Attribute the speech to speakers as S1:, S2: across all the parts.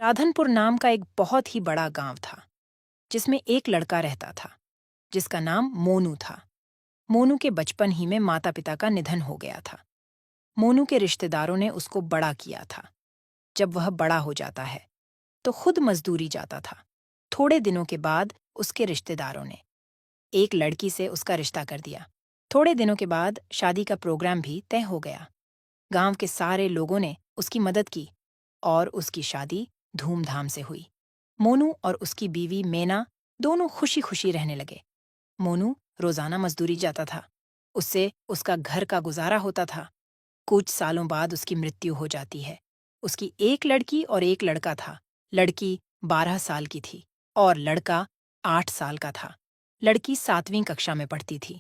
S1: राधनपुर नाम का एक बहुत ही बड़ा गांव था जिसमें एक लड़का रहता था जिसका नाम मोनू था। मोनू के बचपन ही में माता पिता का निधन हो गया था। मोनू के रिश्तेदारों ने उसको बड़ा किया था। जब वह बड़ा हो जाता है तो खुद मजदूरी जाता था। थोड़े दिनों के बाद उसके रिश्तेदारों ने एक लड़की से उसका रिश्ता कर दिया। थोड़े दिनों के बाद शादी का प्रोग्राम भी तय हो गया। गांव के सारे लोगों ने उसकी मदद की और उसकी शादी धूमधाम से हुई। मोनू और उसकी बीवी मेना दोनों खुशी खुशी रहने लगे। मोनू रोजाना मजदूरी जाता था। उससे उसका घर का गुजारा होता था। कुछ सालों बाद उसकी मृत्यु हो जाती है। उसकी एक लड़की और एक लड़का था। लड़की 12 साल की थी और लड़का 8 साल का था। लड़की 7वीं कक्षा में पढ़ती थी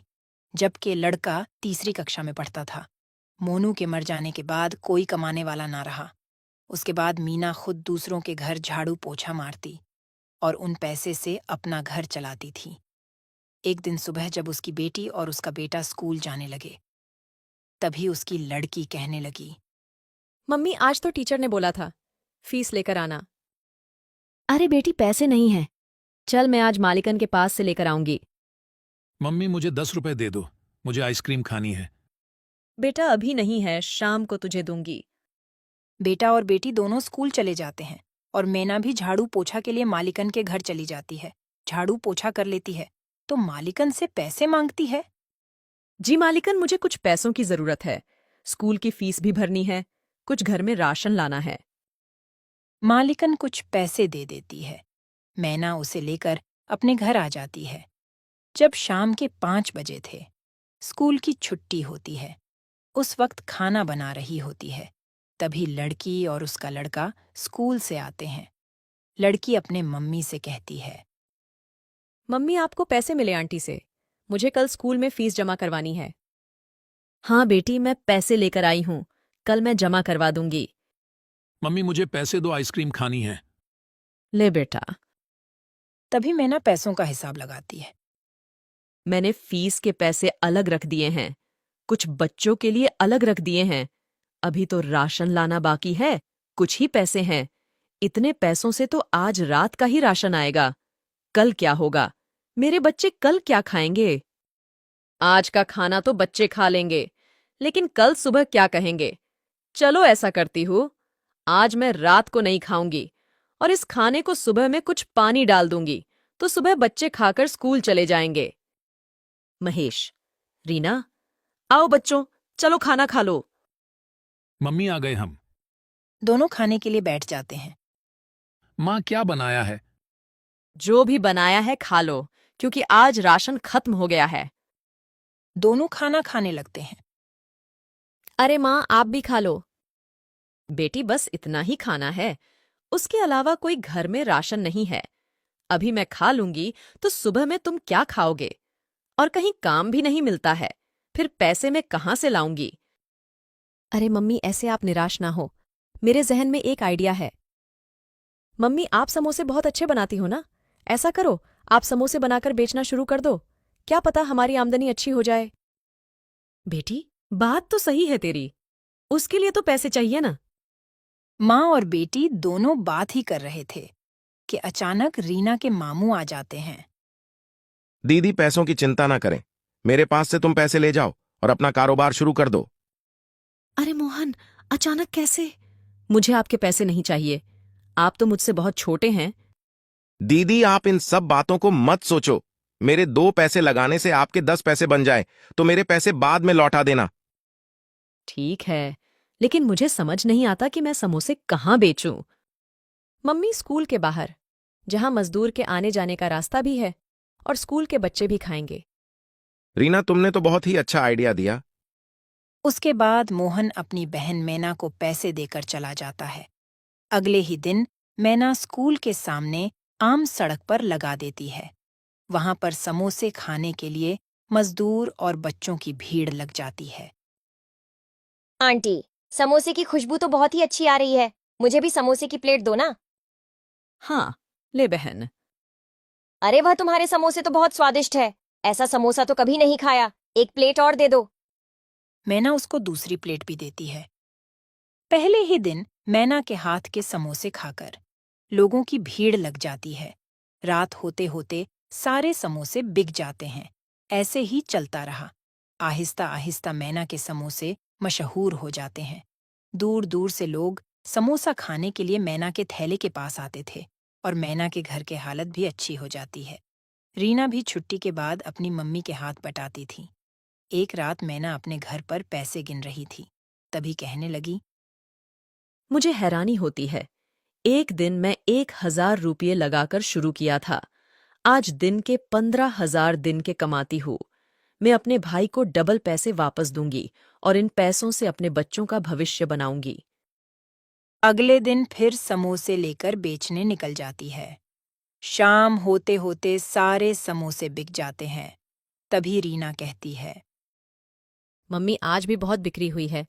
S1: जबकि लड़का तीसरी कक्षा में पढ़ता था। मोनू के मर जाने के बाद कोई कमाने वाला ना रहा। उसके बाद मीना खुद दूसरों के घर झाड़ू पोछा मारती और उन पैसे से अपना घर चलाती थी। एक दिन सुबह जब उसकी बेटी और उसका बेटा स्कूल जाने लगे तभी उसकी लड़की कहने लगी,
S2: मम्मी, आज तो टीचर ने बोला था फीस लेकर आना।
S3: अरे बेटी, पैसे नहीं हैं। चल, मैं आज मालिकन के पास से लेकर आऊंगी।
S4: मम्मी मुझे 10 रुपए दे दो, मुझे आइसक्रीम खानी है।
S2: बेटा अभी नहीं है, शाम को तुझे दूंगी।
S1: बेटा और बेटी दोनों स्कूल चले जाते हैं और मैना भी झाड़ू पोछा के लिए मालिकन के घर चली जाती है। झाड़ू पोछा कर लेती है तो मालिकन से पैसे मांगती है।
S2: जी मालिकन, मुझे कुछ पैसों की जरूरत है। स्कूल की फीस भी भरनी है, कुछ घर में राशन लाना है।
S1: मालिकन कुछ पैसे दे देती है। मैना उसे लेकर अपने घर आ जाती है। जब शाम के 5 बजे थे, स्कूल की छुट्टी होती है। उस वक्त खाना बना रही होती है। तभी लड़की और उसका लड़का स्कूल से आते हैं। लड़की अपने मम्मी से कहती है,
S2: मम्मी, आपको पैसे मिले आंटी से। मुझे कल स्कूल में फीस जमा करवानी है।
S3: हाँ बेटी, मैं पैसे लेकर आई हूँ। कल मैं जमा करवा दूंगी।
S4: मम्मी मुझे पैसे दो, आइसक्रीम खानी है।
S3: ले बेटा।
S1: तभी मैना पैसों का हिसाब लगाती है।
S2: मैंने फीस के पैसे अलग रख दिए हैं, कुछ बच्चों के लिए अलग रख दिए हैं। अभी तो राशन लाना बाकी है, कुछ ही पैसे हैं। इतने पैसों से तो आज रात का ही राशन आएगा। कल क्या होगा? मेरे बच्चे कल क्या खाएंगे? आज का खाना तो बच्चे खा लेंगे, लेकिन कल सुबह क्या कहेंगे? चलो ऐसा करती हूँ, आज मैं रात को नहीं खाऊंगी और इस खाने को सुबह में कुछ पानी डाल दूंगी, तो सुबह बच्चे खाकर स्कूल चले जाएंगे। महेश, रीना, आओ बच्चों, चलो खाना खा लो।
S4: मम्मी आ गए हम।
S1: दोनों खाने के लिए बैठ जाते हैं।
S4: माँ क्या बनाया है?
S2: जो भी बनाया है खा लो, क्योंकि आज राशन खत्म हो गया है।
S1: दोनों खाना खाने लगते हैं।
S2: अरे माँ, आप भी खा लो। बेटी, बस इतना ही खाना है, उसके अलावा कोई घर में राशन नहीं है। अभी मैं खा लूंगी तो सुबह में तुम क्या खाओगे? और कहीं काम भी नहीं मिलता है, फिर पैसे मैं कहाँ से लाऊंगी? अरे मम्मी, ऐसे आप निराश ना हो। मेरे जहन में एक आइडिया है। मम्मी, आप समोसे बहुत अच्छे बनाती हो ना? ऐसा करो, आप समोसे बनाकर बेचना शुरू कर दो। क्या पता हमारी आमदनी अच्छी हो जाए। बेटी, बात तो सही है तेरी, उसके लिए तो पैसे चाहिए ना।
S1: माँ और बेटी दोनों बात ही कर रहे थे कि अचानक रीना के मामू आ जाते हैं।
S5: दीदी, पैसों की चिंता ना करें, मेरे पास से तुम पैसे ले जाओ और अपना कारोबार शुरू कर दो।
S2: अरे मोहन, अचानक कैसे? मुझे आपके पैसे नहीं चाहिए, आप तो मुझसे बहुत छोटे हैं।
S5: दीदी, आप इन सब बातों को मत सोचो। मेरे 2 पैसे लगाने से आपके 10 पैसे बन जाए तो मेरे पैसे बाद में लौटा देना।
S2: ठीक है, लेकिन मुझे समझ नहीं आता कि मैं समोसे कहाँ बेचूं। मम्मी, स्कूल के बाहर, जहां मजदूर के आने जाने का रास्ता भी है और स्कूल के बच्चे भी खाएंगे।
S5: रीना, तुमने तो बहुत ही अच्छा आइडिया दिया।
S1: उसके बाद मोहन अपनी बहन मैना को पैसे देकर चला जाता है। अगले ही दिन मैना स्कूल के सामने आम सड़क पर लगा देती है। वहां पर समोसे खाने के लिए मजदूर और बच्चों की भीड़ लग जाती है।
S6: आंटी, समोसे की खुशबू तो बहुत ही अच्छी आ रही है। मुझे भी समोसे की प्लेट दो ना।
S2: हाँ, ले बहन।
S6: अरे वह तुम्हारे समोसे तो बहुत स्वादिष्ट है। ऐसा समोसा तो कभी नहीं खाया। एक प्लेट और दे दो।
S1: मैना उसको दूसरी प्लेट भी देती है। पहले ही दिन मैना के हाथ के समोसे खाकर लोगों की भीड़ लग जाती है। रात होते होते सारे समोसे बिक जाते हैं। ऐसे ही चलता रहा। आहिस्ता आहिस्ता मैना के समोसे मशहूर हो जाते हैं। दूर दूर से लोग समोसा खाने के लिए मैना के थैले के पास आते थे और मैना के घर की हालत भी अच्छी हो जाती है। रीना भी छुट्टी के बाद अपनी मम्मी के हाथ बटाती थी। एक रात मैना अपने घर पर पैसे गिन रही थी। तभी कहने लगी,
S2: मुझे हैरानी होती है। एक दिन मैं 1,000 रुपये लगाकर शुरू किया था। आज दिन के 15,000 दिन के कमाती हूँ। मैं अपने भाई को डबल पैसे वापस दूंगी और इन पैसों से अपने बच्चों का भविष्य बनाऊंगी।
S1: अगले दिन फिर समोसे लेकर बेचने निकल जाती है। शाम होते होते सारे समोसे बिक जाते हैं। तभी रीना कहती है,
S3: मम्मी आज भी बहुत बिक्री हुई है।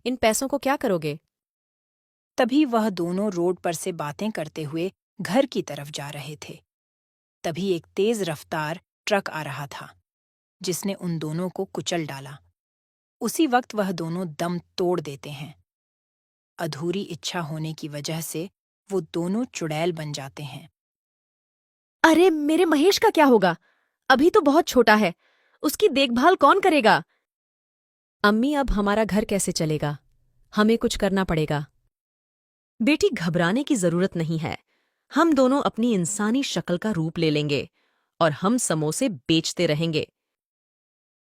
S3: इन पैसों को क्या करोगे?
S1: तभी वह दोनों रोड पर से बातें करते हुए घर की तरफ जा रहे थे। तभी एक तेज रफ्तार ट्रक आ रहा था, जिसने उन दोनों को कुचल डाला। उसी वक्त वह दोनों दम तोड़ देते हैं। अधूरी इच्छा होने की वजह से वो दोनों चुड़ैल बन जाते हैं।
S3: अरे मेरे महेश का क्या होगा? अभी तो बहुत छोटा है। उसकी देखभाल कौन करेगा? अम्मी अब हमारा घर कैसे चलेगा? हमें कुछ करना पड़ेगा।
S2: बेटी, घबराने की जरूरत नहीं है। हम दोनों अपनी इंसानी शक्ल का रूप ले लेंगे और हम समोसे बेचते रहेंगे।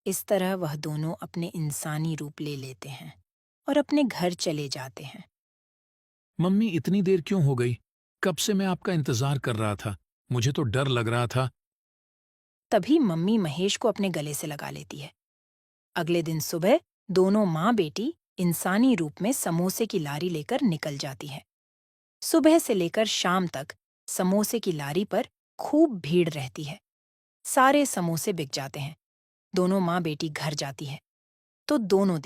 S1: इस तरह वह दोनों अपने इंसानी रूप ले लेते हैं और अपने घर चले जाते हैं।
S4: मम्मी इतनी देर क्यों हो गई? कब से मैं आपका इंतजार कर रहा था। मुझे तो डर लग रहा था।
S1: तभी मम्मी महेश को अपने गले से लगा लेती है। अगले दिन सुबह दोनों माँ बेटी इंसानी रूप में समोसे की लारी लेकर निकल जाती है। सुबह से लेकर शाम तक समोसे की लारी पर खूब भीड़ रहती है। सारे समोसे बिक जाते हैं। दोनों माँ बेटी घर जाती है तो दोनों दिन